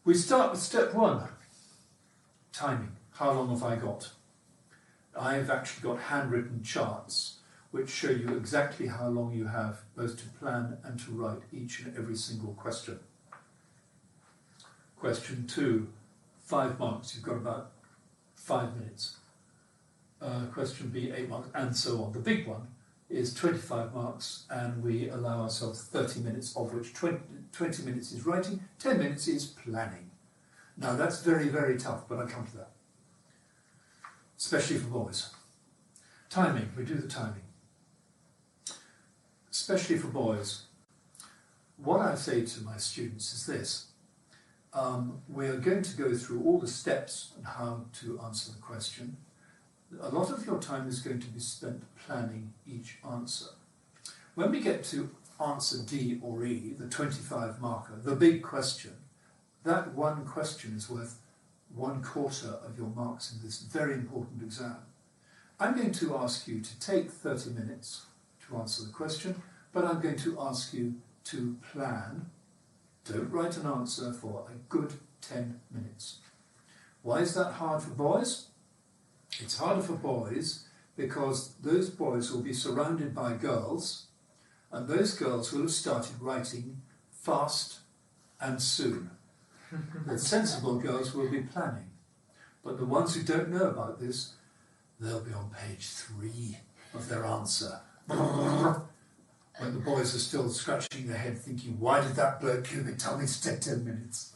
We start with step 1, timing. How long have I got? I've actually got handwritten charts which show you exactly how long you have both to plan and to write each and every single question. Question 2, 5 marks, you've got about 5 minutes. Question B, 8 marks, and so on. The big one is 25 marks, and we allow ourselves 30 minutes, of which 20 minutes is writing, 10 minutes is planning. Now that's very, very tough, but I'll come to that. Especially for boys. Timing, we do the timing. Especially for boys. What I say to my students is this. We are going to go through all the steps on how to answer the question. A lot of your time is going to be spent planning each answer. When we get to answer D or E, the 25 marker, the big question, that one question is worth 1/4 of your marks in this very important exam. I'm going to ask you to take 30 minutes to answer the question, but I'm going to ask you to plan. Don't write an answer for a good 10 minutes. Why is that hard for boys? It's harder for boys because those boys will be surrounded by girls, and those girls will have started writing fast and soon. The sensible girls will be planning, but the ones who don't know about this, they'll be on page 3 of their answer. When the boys are still scratching their head thinking, why did that bloke cubic tell me to take 10 minutes?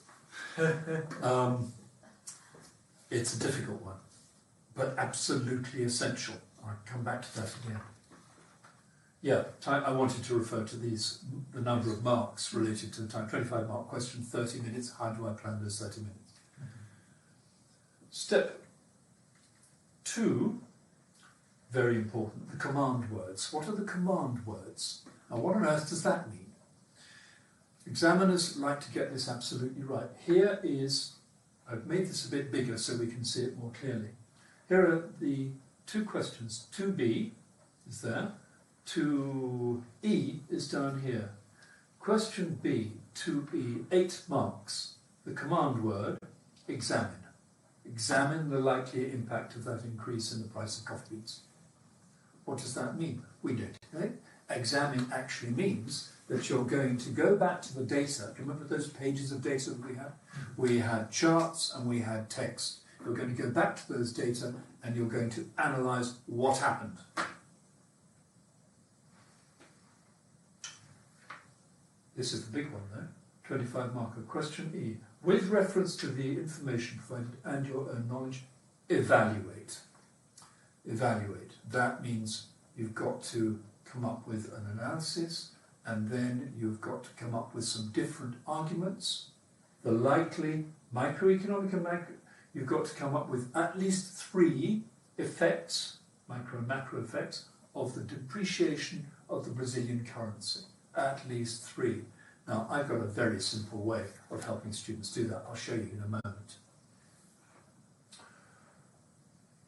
It's a difficult one, but absolutely essential. I'll come back to that again. Yeah, I wanted to refer to these, the number of marks related to the time. 25 mark question, 30 minutes. How do I plan those 30 minutes? Step 2, very important, the command words. What are the command words? Now, what on earth does that mean? Examiners like to get this absolutely right. Here is, I've made this a bit bigger so we can see it more clearly. Here are the 2 questions. 2B is there. 2E is down here. Question B, 2E, 8 marks. The command word, examine. Examine the likely impact of that increase in the price of coffee beans. What does that mean? We don't know. Examine actually means that you're going to go back to the data. Do you remember those pages of data that we had? We had charts and we had text. You're going to go back to those data and you're going to analyse what happened. This is the big one though, 25 marker. Question E. With reference to the information provided and your own knowledge, evaluate. Evaluate. That means you've got to come up with an analysis, and then you've got to come up with some different arguments. The likely microeconomic and macro, you've got to come up with at least 3 effects, micro and macro effects, of the depreciation of the Brazilian currency. At least 3. Now, I've got a very simple way of helping students do that. I'll show you in a moment.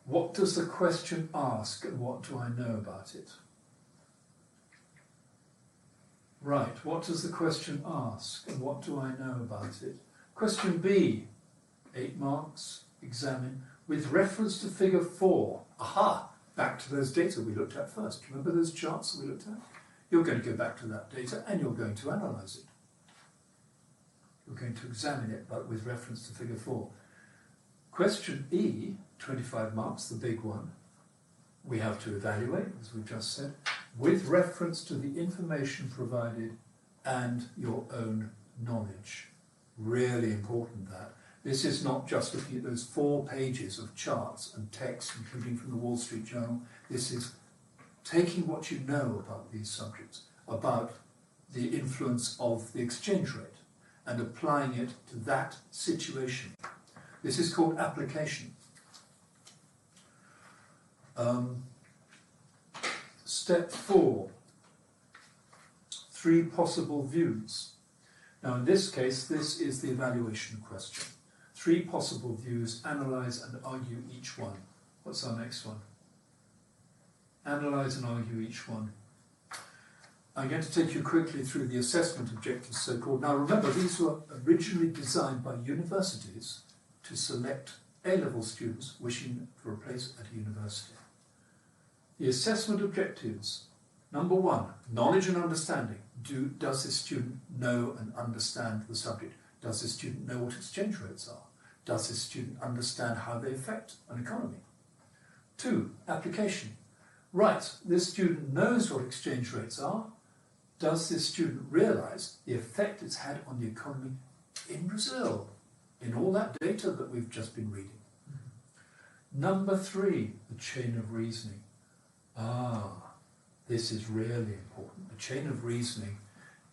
What does the question ask and what do I know about it? Right, what does the question ask and what do I know about it? Question B, 8 marks, examine, with reference to figure 4. Aha, back to those data we looked at first. Do you remember those charts that we looked at? You're going to go back to that data and you're going to analyse it. You're going to examine it, but with reference to figure 4. Question E, 25 marks, the big one, we have to evaluate, as we've just said, with reference to the information provided and your own knowledge. Really important that. This is not just looking at those 4 pages of charts and text, including from the Wall Street Journal. This is taking what you know about these subjects, about the influence of the exchange rate, and applying it to that situation. This is called application. Step 4, 3 possible views. Now in this case, this is the evaluation question. 3 possible views, analyse and argue each one. What's our next one? Analyse and argue each one. I'm going to take you quickly through the assessment objectives, so-called. Now remember, these were originally designed by universities to select A-level students wishing for a place at a university. The assessment objectives. Number one, knowledge and understanding. Does this student know and understand the subject? Does this student know what exchange rates are? Does this student understand how they affect an economy? 2, application. Right, this student knows what exchange rates are. Does this student realise the effect it's had on the economy in Brazil, in all that data that we've just been reading? Number 3, the chain of reasoning. This is really important. The chain of reasoning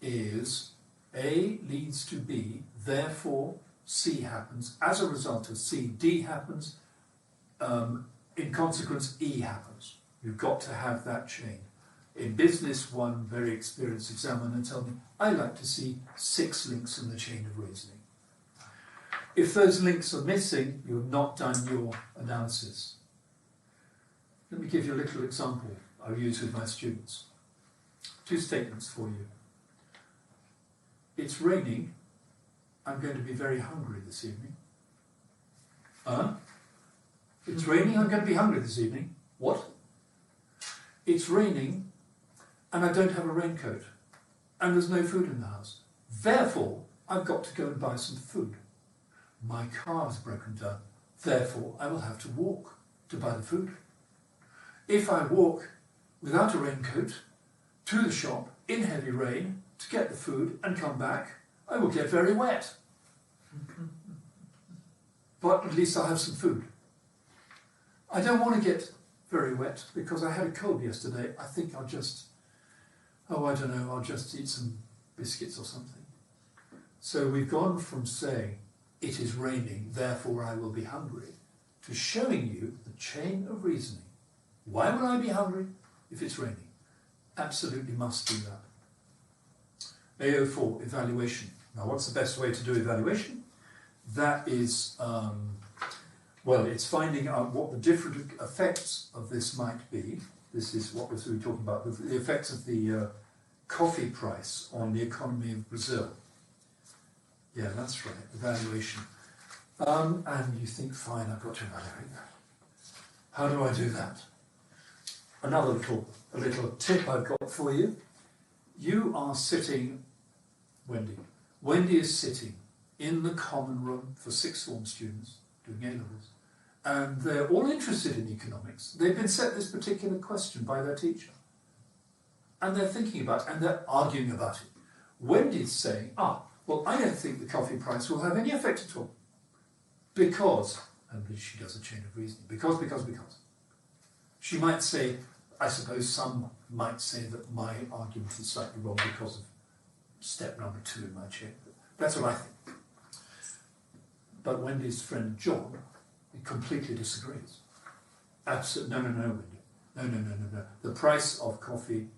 is A leads to B, therefore C happens. As a result of C, D happens. In consequence, E happens. You've got to have that chain. In business, one very experienced examiner told me, I like to see 6 links in the chain of reasoning. If those links are missing, you've not done your analysis. Let me give you a little example I use with my students. 2 statements for you. It's raining. I'm going to be very hungry this evening. It's raining. I'm going to be hungry this evening. What? It's raining and I don't have a raincoat and there's no food in the house. Therefore, I've got to go and buy some food. My car is broken down. Therefore, I will have to walk to buy the food. If I walk without a raincoat to the shop in heavy rain to get the food and come back, I will get very wet. But at least I'll have some food. I don't want to get very wet because I had a cold yesterday. I think I'll just, I'll just eat some biscuits or something. So we've gone from saying, it is raining, therefore I will be hungry, to showing you the chain of reasoning. Why would I be hungry if it's raining? Absolutely must do that. AO4, evaluation. Now what's the best way to do evaluation? That is, it's finding out what the different effects of this might be. This is what we were talking about, the effects of the coffee price on the economy of Brazil. Yeah, that's right, evaluation. And you think, fine, I've got to evaluate that. How do I do that? Another little tip I've got for you. You are sitting, Wendy is sitting in the common room for sixth form students doing A-levels. And they're all interested in economics. They've been set this particular question by their teacher. And they're thinking about it, and they're arguing about it. Wendy's saying, well, I don't think the coffee price will have any effect at all. Because, and she does a chain of reasoning, because. She might say, I suppose some might say that my argument is slightly wrong because of step number 2 in my chain. That's what I think. But Wendy's friend John completely disagrees. Absolutely, no, Wendy. No. The price of coffee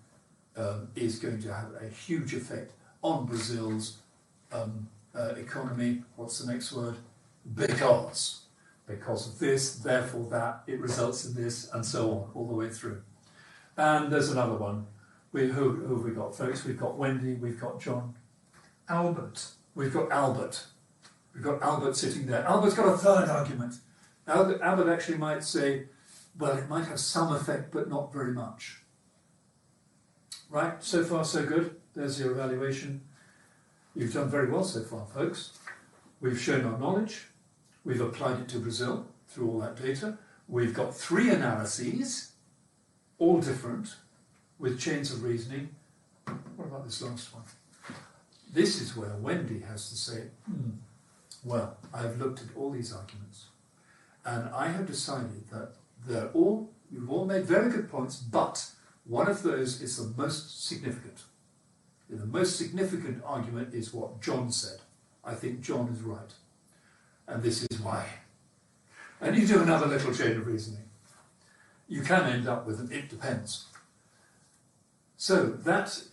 is going to have a huge effect on Brazil's economy. What's the next word? Because of this, therefore that, it results in this, and so on, all the way through. And there's another one. Who have we got, folks? We've got Wendy, we've got John. Albert. We've got Albert. We've got Albert sitting there. Albert's got a third argument. Albert actually might say, well, it might have some effect, but not very much. Right, so far so good. There's your evaluation. You've done very well so far, folks. We've shown our knowledge. We've applied it to Brazil through all that data. We've got 3 analyses, all different, with chains of reasoning. What about this last one? This is where Wendy has to say, well, I've looked at all these arguments, and I have decided that you've all made very good points, but one of those is the most significant. The most significant argument is what John said. I think John is right. And this is why. And you do another little chain of reasoning. You can end up with an it depends. So that's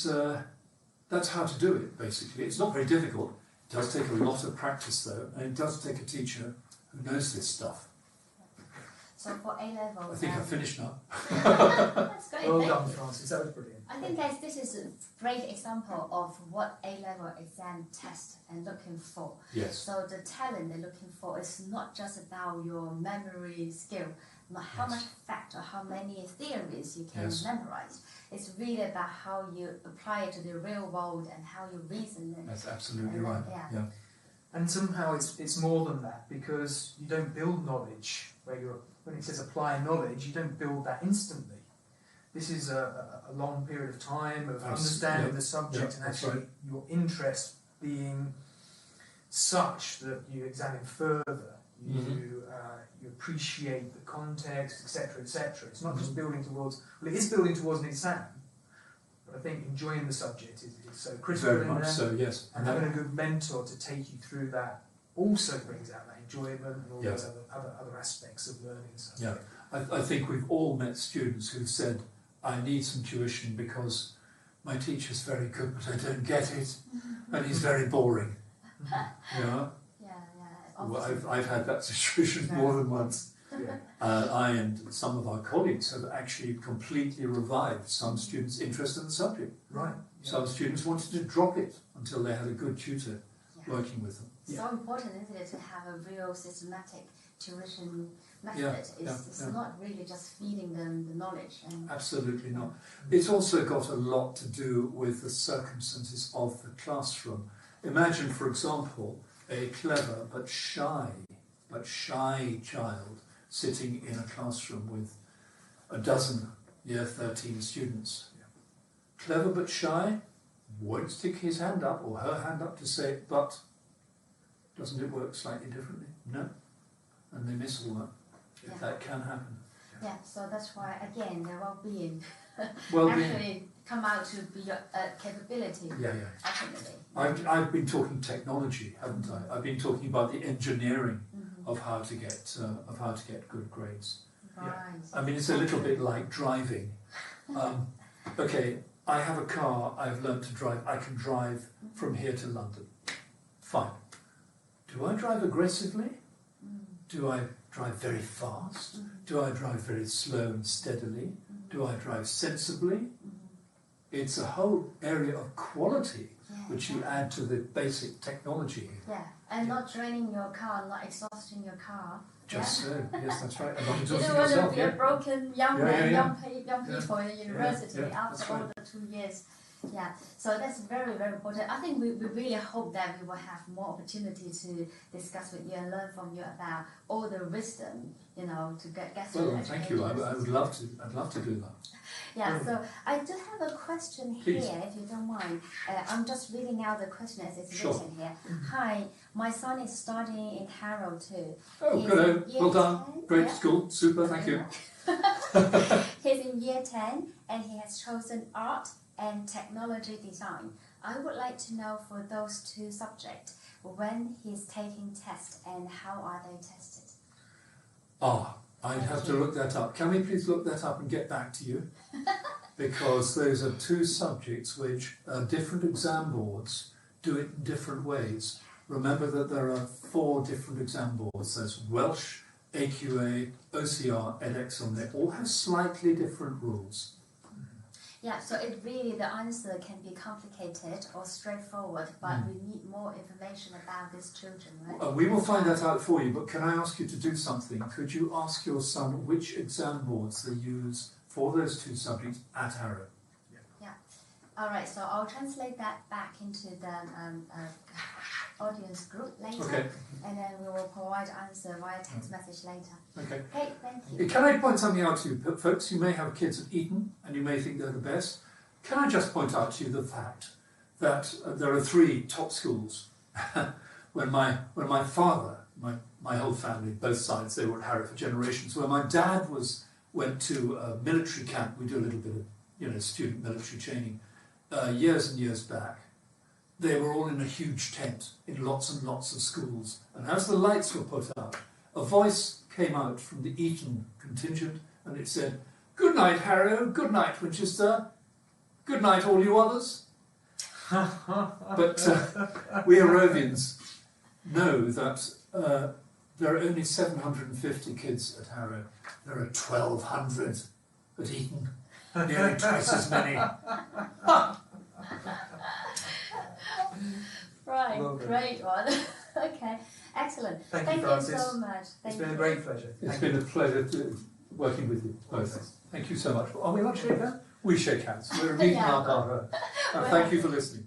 how to do it, basically. It's not very difficult. It does take a lot of practice, though, and it does take a teacher who knows this stuff. So for A-level... I think I've finished now. That's great. Well done, Francis. That was brilliant. I think guys, this is a great example of what A-level exam test and looking for. Yes. So the talent they're looking for is not just about your memory skill, not how much fact or how many theories you can memorize. It's really about how you apply it to the real world and how you reason it. That's absolutely right. Yeah. And somehow it's more than that, because you don't build knowledge when it says apply knowledge, you don't build that instantly. This is a long period of time of understanding the subject and actually your interest being such that you examine further, you appreciate the context, etc., etc. It's not just building towards, well, it is building towards an exam, but I think enjoying the subject is so critical. Very much so, yes. And having a good mentor to take you through that also brings out that enjoyment and all those other aspects of learning. So yeah, I think we've all met students who've said, I need some tuition because my teacher's very good, but I don't get it, and he's very boring. Yeah. Well, I've had that situation more than once. I and some of our colleagues have actually completely revived some students' interest in the subject. Right. Some students wanted to drop it until they had a good tutor working with them. So important, isn't it, to have a real systematic tuition method? It's not really just feeding them the knowledge. Absolutely not. It's also got a lot to do with the circumstances of the classroom. Imagine, for example, a clever but shy child sitting in a classroom with a dozen year 13 students. Clever but shy, won't stick his hand up or her hand up to say, but doesn't it work slightly differently? No. And they miss all that. That can happen. Yeah, so that's why, again, the well-being actually come out to be a capability. Ultimately. I've been talking technology, haven't I? I've been talking about the engineering of how to get good grades. Right. I mean, it's a little bit like driving. Okay, I have a car. I've learned to drive. I can drive from here to London. Fine. Do I drive aggressively? Do I drive very fast? Do I drive very slow and steadily? Do I drive sensibly? It's a whole area of quality which you add to the basic technology. Yeah, and not draining your car, not exhausting your car. Just so, yes, that's right. And not you exhausting don't want yourself. to be a broken young man, young people in university after all the 2 years. Yeah, so that's very, very important. I think we really hope that we will have more opportunity to discuss with you and learn from you about all the wisdom, to get through. Well, thank you. I would love to. I'd love to do that. Yeah, so I do have a question here, if you don't mind. I'm just reading out the question as it's written here. Hi, my son is studying in Harrow too. Oh, good. Well done. Great school. Super. Thank you. He's in year 10 and he has chosen art and technology design. I would like to know for those two subjects when he's taking tests and how are they tested? I'd have to look that up. Can we please look that up and get back to you? Because those are two subjects which different exam boards do it in different ways. Remember that there are 4 different exam boards. There's Welsh, AQA, OCR, edX, and they all have slightly different rules. Yeah, so the answer can be complicated or straightforward, but we need more information about these children, right? We will find that out for you, but can I ask you to do something? Could you ask your son which exam boards they use for those 2 subjects at Harrow? Yeah. All right, so I'll translate that back into the audience group later, and then we will provide answer via text message later. Okay, thank you. Can I point something out to you, folks? You may have kids at Eton, and you may think they're the best. Can I just point out to you the fact that there are 3 top schools? when my father, my whole family, both sides, they were at Harrow for generations. When my dad went to a military camp, we do a little bit of student military training years and years back. They were all in a huge tent in lots and lots of schools. And as the lights were put out, a voice came out from the Eton contingent and it said, "Good night, Harrow. Good night, Winchester. Good night, all you others." But we Harrovians know that There are only 750 kids at Harrow. There are 1,200 at Eton. Nearly twice as many. Right, great one. Okay, excellent. Thank you, Francis. So much. It's been a great pleasure. It's been a pleasure working with you both. Thank you so much. Are we allowed to shake hands? We shake hands. We're a meeting up our. Thank you for listening.